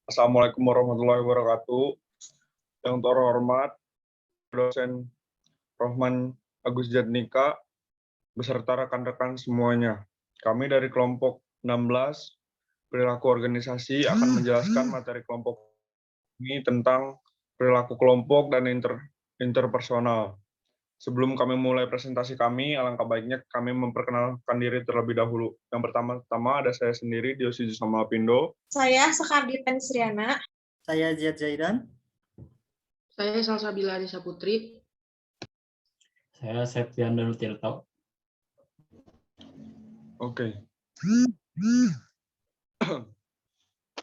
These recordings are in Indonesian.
Assalamualaikum warahmatullahi wabarakatuh. Yang terhormat dosen Rohman Agus Jatnika beserta rekan-rekan semuanya. Kami dari kelompok 16 perilaku organisasi akan menjelaskan materi kelompok ini tentang perilaku kelompok dan interpersonal. Sebelum kami mulai presentasi kami, alangkah baiknya kami memperkenalkan diri terlebih dahulu. Yang pertama-tama ada saya sendiri, Diosi Jusamapindo. Saya Sekardita Nisriana. Saya Ziad Zaidan. Saya Salsabila Arisa Putri. Saya Septian Danutirto. Oke.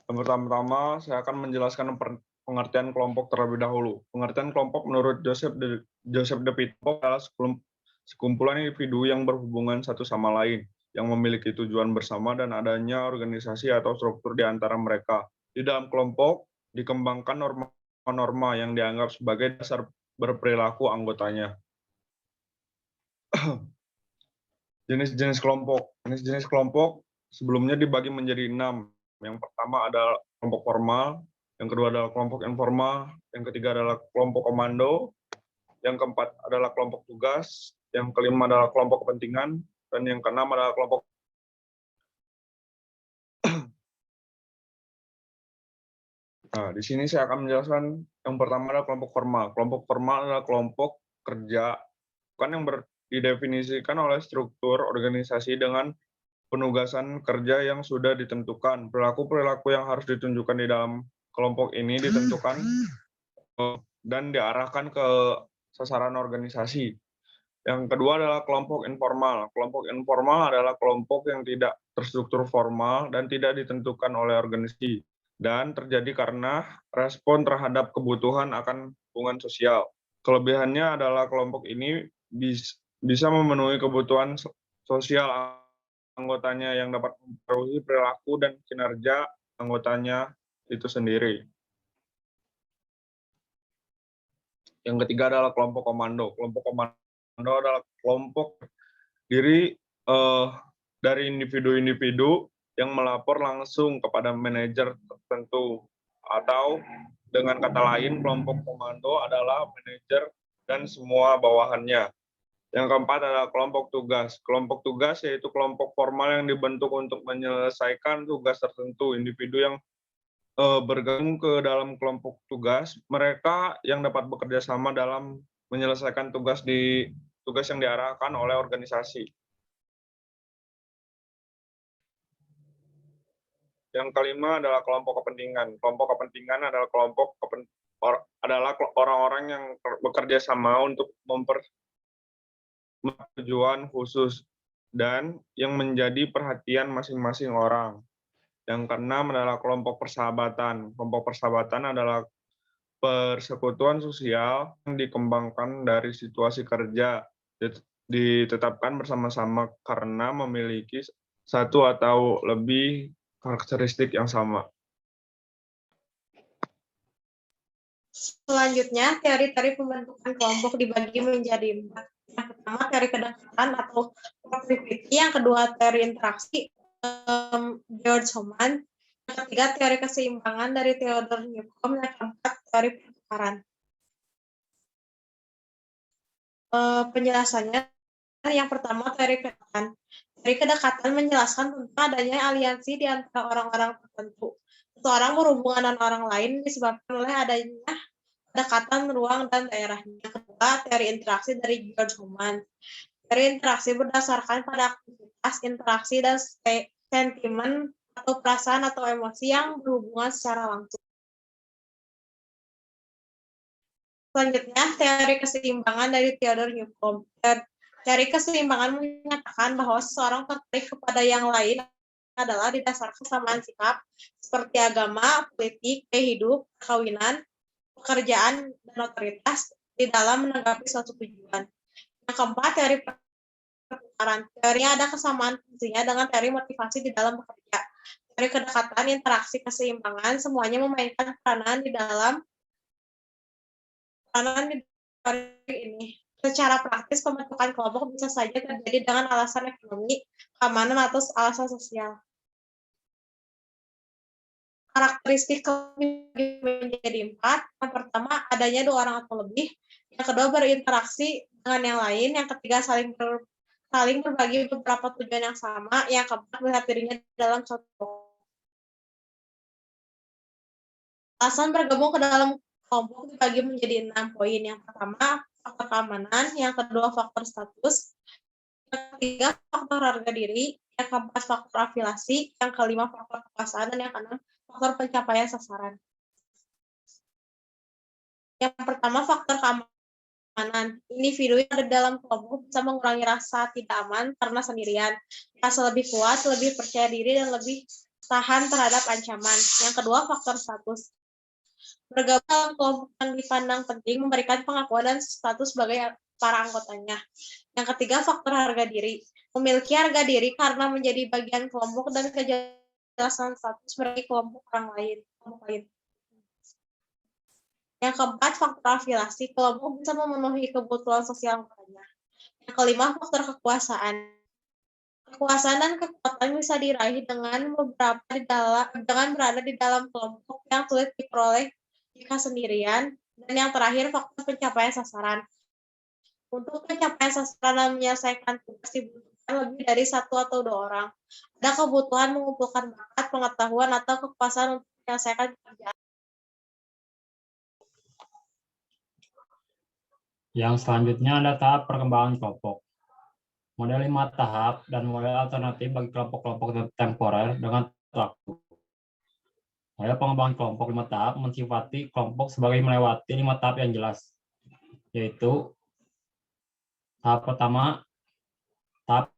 Yang pertama-tama saya akan menjelaskan pengertian kelompok terlebih dahulu. Pengertian kelompok menurut Joseph de Pitpo adalah sekumpulan individu yang berhubungan satu sama lain, yang memiliki tujuan bersama dan adanya organisasi atau struktur di antara mereka. Di dalam kelompok dikembangkan norma-norma yang dianggap sebagai dasar berperilaku anggotanya. Jenis-jenis kelompok. Jenis-jenis kelompok sebelumnya dibagi menjadi 6. Yang pertama adalah kelompok formal, yang kedua adalah kelompok informal, yang ketiga adalah kelompok komando, yang keempat adalah kelompok tugas, yang kelima adalah kelompok kepentingan, dan yang keenam adalah kelompok. Nah, di sini saya akan menjelaskan yang pertama adalah kelompok formal. Kelompok formal adalah kelompok kerja, bukan yang didefinisikan oleh struktur organisasi dengan penugasan kerja yang sudah ditentukan. Perilaku-perilaku yang harus ditunjukkan di dalam kelompok ini ditentukan dan diarahkan ke sasaran organisasi. Yang kedua adalah kelompok informal. Kelompok informal adalah kelompok yang tidak terstruktur formal dan tidak ditentukan oleh organisasi, dan terjadi karena respon terhadap kebutuhan akan hubungan sosial. Kelebihannya adalah kelompok ini bisa memenuhi kebutuhan sosial anggotanya yang dapat mempengaruhi perilaku dan kinerja anggotanya itu sendiri. Yang ketiga adalah kelompok komando. Kelompok komando adalah kelompok diri dari individu-individu yang melapor langsung kepada manajer tertentu, atau dengan kata lain kelompok komando adalah manajer dan semua bawahannya. Yang keempat adalah kelompok tugas. Kelompok tugas yaitu kelompok formal yang dibentuk untuk menyelesaikan tugas tertentu. Individu yang bergabung ke dalam kelompok tugas, mereka yang dapat bekerja sama dalam menyelesaikan tugas yang diarahkan oleh organisasi. Yang kelima adalah kelompok kepentingan. Kelompok kepentingan adalah adalah orang-orang yang bekerja sama untuk tujuan khusus dan yang menjadi perhatian masing-masing orang. Yang keenam adalah kelompok persahabatan. Kelompok persahabatan adalah persekutuan sosial yang dikembangkan dari situasi kerja, ditetapkan bersama-sama karena memiliki satu atau lebih karakteristik yang sama. Selanjutnya, teori-teori pembentukan kelompok dibagi menjadi 4. Yang pertama, teori kedekatan atau proximity. Yang kedua, teori interaksi, George Homan. Yang ketiga, teori keseimbangan dari Theodor Newcomb. Yang keempat, teori pertukaran. Penjelasannya, yang pertama, teori kedekatan. Teori kedekatan menjelaskan tentang adanya aliansi di antara orang-orang tertentu. Seseorang berhubungan dengan orang lain disebabkan oleh adanya kedekatan ruang dan daerahnya. Yang kedua, teori interaksi dari George Homan. Teori interaksi berdasarkan pada aktivitas interaksi dan sentimen atau perasaan atau emosi yang berhubungan secara langsung. Selanjutnya, teori keseimbangan dari Theodor Newcomb. Teori keseimbangan menyatakan bahwa seseorang tertarik kepada yang lain adalah didasarkan kesamaan sikap seperti agama, politik, gaya hidup, perkawinan, pekerjaan, dan otoritas di dalam menanggapi suatu tujuan. Yang keempat, teori pertukaran. Teorinya ada kesamaan fungsinya dengan teori motivasi di dalam bekerja. Teori kedekatan, interaksi, keseimbangan, semuanya memainkan peranan di dalam teori ini. Secara praktis, pembentukan kelompok bisa saja terjadi dengan alasan ekonomi, keamanan, atau alasan sosial. Karakteristik dibagi menjadi 4. Yang pertama, adanya 2 orang atau lebih. Yang kedua, berinteraksi dengan yang lain. Yang ketiga, saling berbagi beberapa tujuan yang sama. Yang keempat, melihat dirinya dalam suatu alasan bergabung ke dalam kelompok dibagi menjadi 6 poin. Yang pertama, faktor keamanan. Yang kedua, faktor status. Yang ketiga, faktor harga diri. Yang keempat, faktor afiliasi. Yang kelima, faktor kekuasaan. Dan yang keenam, faktor pencapaian sasaran. Yang pertama, faktor keamanan. Individu yang ada dalam kelompok bisa mengurangi rasa tidak aman karena sendirian. Rasa lebih kuat, lebih percaya diri, dan lebih tahan terhadap ancaman. Yang kedua, faktor status. Bergabung dalam kelompok yang dipandang penting memberikan pengakuan dan status sebagai para anggotanya. Yang ketiga, faktor harga diri. Memiliki harga diri karena menjadi bagian kelompok dan kejelasan status bagi kelompok lain. Yang keempat, faktor afiliasi. Kelompok bisa memenuhi kebutuhan sosial anggotanya. Yang kelima, faktor kekuasaan. Kekuasaan dan kekuatan bisa diraih dengan berada di dalam kelompok yang sulit diperoleh jika sendirian. Dan yang terakhir, faktor pencapaian sasaran. Untuk pencapaian sasaran dan menyelesaikan tugas dibutuhkan lebih dari 1 atau 2 orang. Ada kebutuhan mengumpulkan bakat, pengetahuan, atau kekuasaan untuk menyelesaikan pekerjaan. Yang selanjutnya ada tahap perkembangan kelompok. Model 5 tahap dan model alternatif bagi kelompok-kelompok temporer dengan waktu. Model pengembangan kelompok 5 tahap mensifati kelompok sebagai melewati 5 tahap yang jelas, yaitu tahap pertama, tahap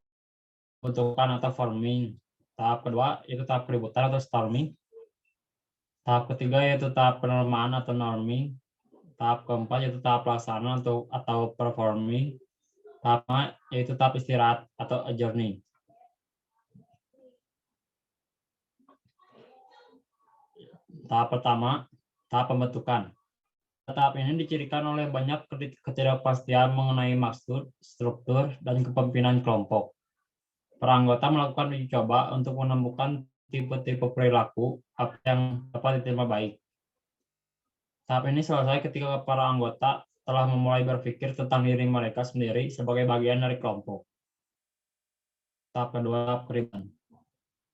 pembentukan atau forming. Tahap kedua, yaitu tahap keributan atau storming. Tahap ketiga, yaitu tahap penormaan atau norming. Tahap keempat, yaitu tahap pelaksanaan atau performing. Tahap 5, yaitu tahap istirahat atau adjourning. Tahap pertama, tahap pembentukan. Tahap ini dicirikan oleh banyak ketidakpastian mengenai maksud, struktur, dan kepemimpinan kelompok. Para anggota melakukan uji coba untuk menemukan tipe-tipe perilaku apa yang dapat diterima baik. Tahap ini selesai ketika para anggota telah memulai berpikir tentang diri mereka sendiri sebagai bagian dari kelompok. Tahap kedua, tahap keributan.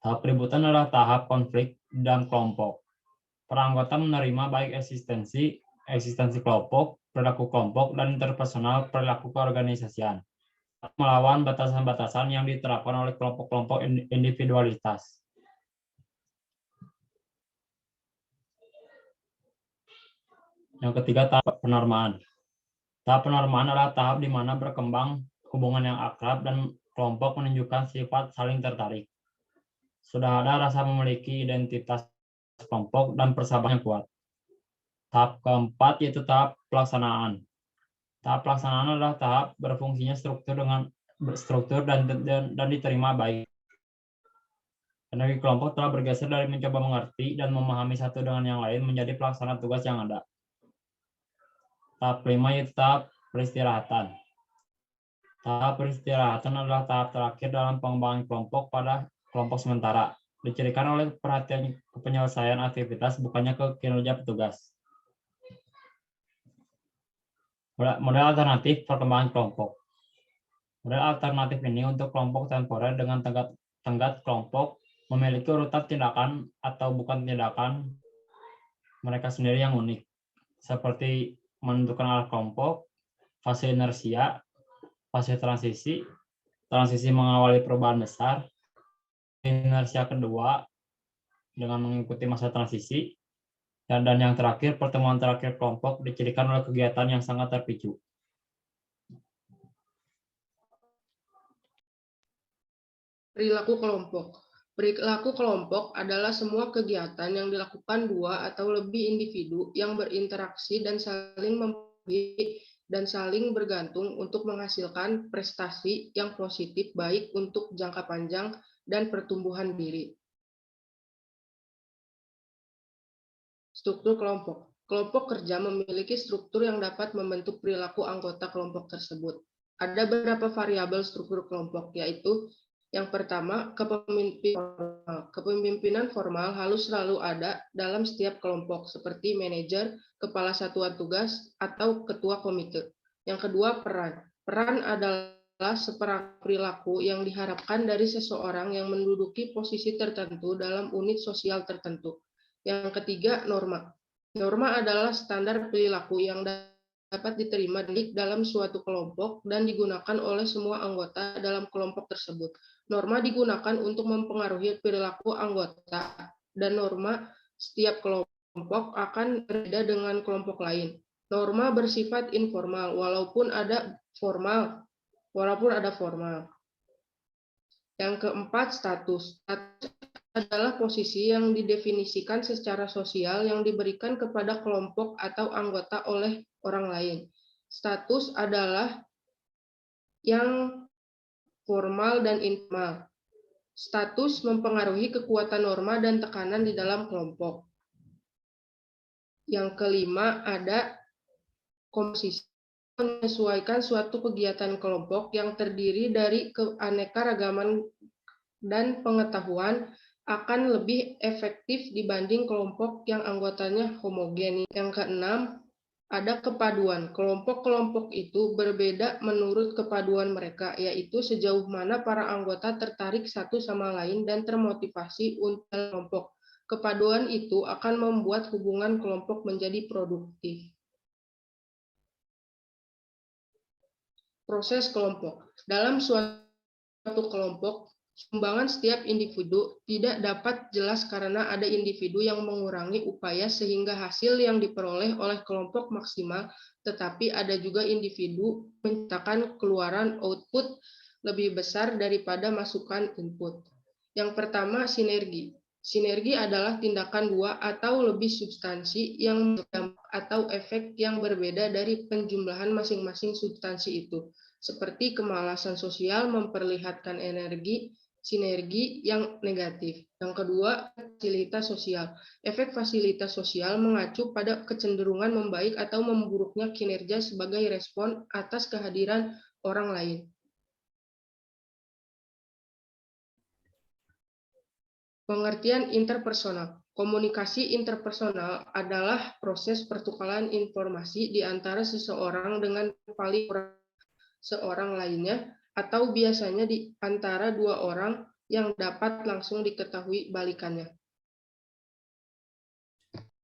Tahap keributan adalah tahap konflik dalam kelompok. Para anggota menerima baik eksistensi kelompok, perilaku kelompok, dan interpersonal perilaku keorganisasian, melawan batasan-batasan yang diterapkan oleh kelompok-kelompok individualitas. Yang ketiga, tahap penormaan. Tahap penormaan adalah tahap di mana berkembang hubungan yang akrab dan kelompok menunjukkan sifat saling tertarik. Sudah ada rasa memiliki identitas kelompok dan persahabatan yang kuat. Tahap keempat yaitu tahap pelaksanaan. Tahap pelaksanaan adalah tahap berfungsinya struktur dan diterima baik. Energi kelompok telah bergeser dari mencoba mengerti dan memahami satu dengan yang lain menjadi pelaksana tugas yang ada. Tahap kelima yaitu tahap peristirahatan. Tahap peristirahatan adalah tahap terakhir dalam pengembangan kelompok pada kelompok sementara. Dicirikan oleh perhatian ke penyelesaian aktivitas bukannya ke kinerja petugas. Model alternatif perkembangan kelompok. Model alternatif ini untuk kelompok temporer dengan tenggat kelompok memiliki urutan tindakan atau bukan tindakan mereka sendiri yang unik, seperti menentukan arah kelompok, fase inersia, fase transisi mengawali perubahan besar, inersia kedua dengan mengikuti masa transisi, dan yang terakhir, pertemuan terakhir kelompok dicirikan oleh kegiatan yang sangat terpicu. Perilaku kelompok. Perilaku kelompok adalah semua kegiatan yang dilakukan 2 atau lebih individu yang berinteraksi dan saling mempengaruhi dan saling bergantung untuk menghasilkan prestasi yang positif baik untuk jangka panjang dan pertumbuhan diri. Struktur kelompok. Kelompok kerja memiliki struktur yang dapat membentuk perilaku anggota kelompok tersebut. Ada beberapa variabel struktur kelompok, yaitu Yang pertama, kepemimpinan formal harus selalu ada dalam setiap kelompok, seperti manajer, kepala satuan tugas, atau ketua komite. Yang kedua, peran. Peran adalah seperangkat perilaku yang diharapkan dari seseorang yang menduduki posisi tertentu dalam unit sosial tertentu. Yang ketiga, norma. Norma adalah standar perilaku yang dapat diterima dalam suatu kelompok dan digunakan oleh semua anggota dalam kelompok tersebut. Norma digunakan untuk mempengaruhi perilaku anggota, dan norma setiap kelompok akan berbeda dengan kelompok lain. Norma bersifat informal, walaupun ada formal. Yang keempat, status. Status adalah posisi yang didefinisikan secara sosial yang diberikan kepada kelompok atau anggota oleh orang lain. Status adalah yang formal dan informal. Status mempengaruhi kekuatan norma dan tekanan di dalam kelompok. Yang kelima, ada komposisi, menyesuaikan suatu kegiatan kelompok yang terdiri dari keanekaragaman dan pengetahuan akan lebih efektif dibanding kelompok yang anggotanya homogen. Yang keenam, ada kepaduan. Kelompok-kelompok itu berbeda menurut kepaduan mereka, yaitu sejauh mana para anggota tertarik satu sama lain dan termotivasi untuk kelompok. Kepaduan itu akan membuat hubungan kelompok menjadi produktif. Proses kelompok. Dalam suatu kelompok, sumbangan setiap individu tidak dapat jelas karena ada individu yang mengurangi upaya sehingga hasil yang diperoleh oleh kelompok maksimal, tetapi ada juga individu menciptakan keluaran output lebih besar daripada masukan input. Yang pertama, sinergi. Sinergi adalah tindakan dua atau lebih substansi yang berdampak atau efek yang berbeda dari penjumlahan masing-masing substansi itu, seperti kemalasan sosial memperlihatkan sinergi yang negatif. Yang kedua, fasilitas sosial. Efek fasilitas sosial mengacu pada kecenderungan membaik atau memburuknya kinerja sebagai respon atas kehadiran orang lain. Pengertian interpersonal. Komunikasi interpersonal adalah proses pertukaran informasi di antara seseorang dengan paling seorang lainnya, atau biasanya di antara dua orang yang dapat langsung diketahui balikannya.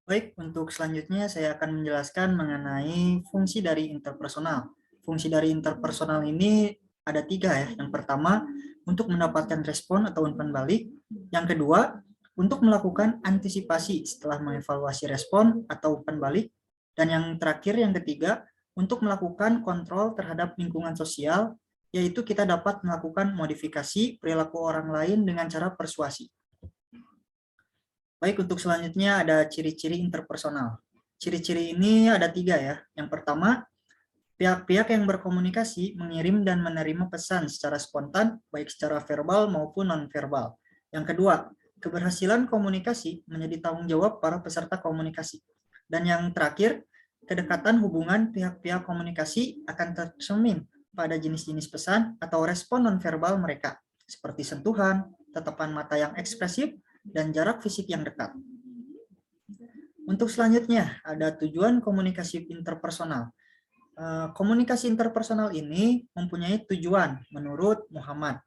Baik, untuk selanjutnya saya akan menjelaskan mengenai fungsi dari interpersonal. Fungsi dari interpersonal ini ada 3 ya. Yang pertama, untuk mendapatkan respon atau umpan balik. Yang kedua, untuk melakukan antisipasi setelah mengevaluasi respon atau umpan balik. Dan yang terakhir, yang ketiga, untuk melakukan kontrol terhadap lingkungan sosial, yaitu kita dapat melakukan modifikasi perilaku orang lain dengan cara persuasi. Baik, untuk selanjutnya ada ciri-ciri interpersonal. Ciri-ciri ini ada 3 ya. Yang pertama, pihak-pihak yang berkomunikasi mengirim dan menerima pesan secara spontan, baik secara verbal maupun non-verbal. Yang kedua, keberhasilan komunikasi menjadi tanggung jawab para peserta komunikasi. Dan yang terakhir, kedekatan hubungan pihak-pihak komunikasi akan tercermin pada jenis-jenis pesan atau respon non-verbal mereka, seperti sentuhan, tatapan mata yang ekspresif, dan jarak fisik yang dekat. Untuk selanjutnya, ada tujuan komunikasi interpersonal. Komunikasi interpersonal ini mempunyai tujuan menurut Muhammad,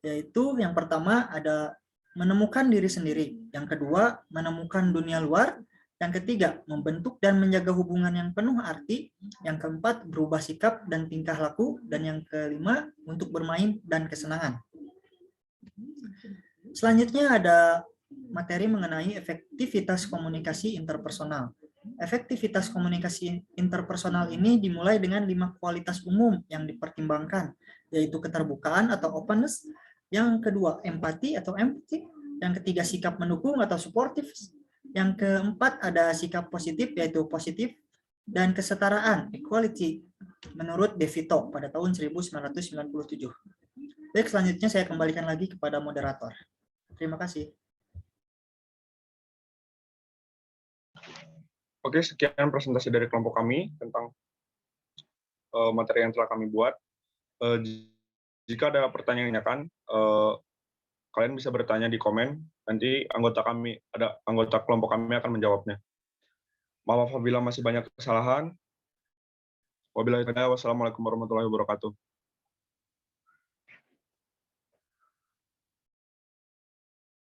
yaitu yang pertama ada menemukan diri sendiri, yang kedua menemukan dunia luar, yang ketiga membentuk dan menjaga hubungan yang penuh arti, yang keempat berubah sikap dan tingkah laku, dan yang kelima untuk bermain dan kesenangan. Selanjutnya ada materi mengenai efektivitas komunikasi interpersonal. Efektivitas komunikasi interpersonal ini dimulai dengan 5 kualitas umum yang dipertimbangkan, yaitu keterbukaan atau openness, yang kedua empati atau empathy, yang ketiga sikap mendukung atau supportive, yang keempat ada sikap positif yaitu positif, dan kesetaraan equality menurut De Vito pada tahun 1997. Baik, selanjutnya saya kembalikan lagi kepada moderator. Terima kasih. Oke, sekian presentasi dari kelompok kami tentang materi yang telah kami buat. Jika ada pertanyaan yang ditanyakan, kalian bisa bertanya di komen, nanti anggota kelompok kami akan menjawabnya. Maaf apabila masih banyak kesalahan. Wabillahi taufiq, wassalamualaikum warahmatullahi wabarakatuh.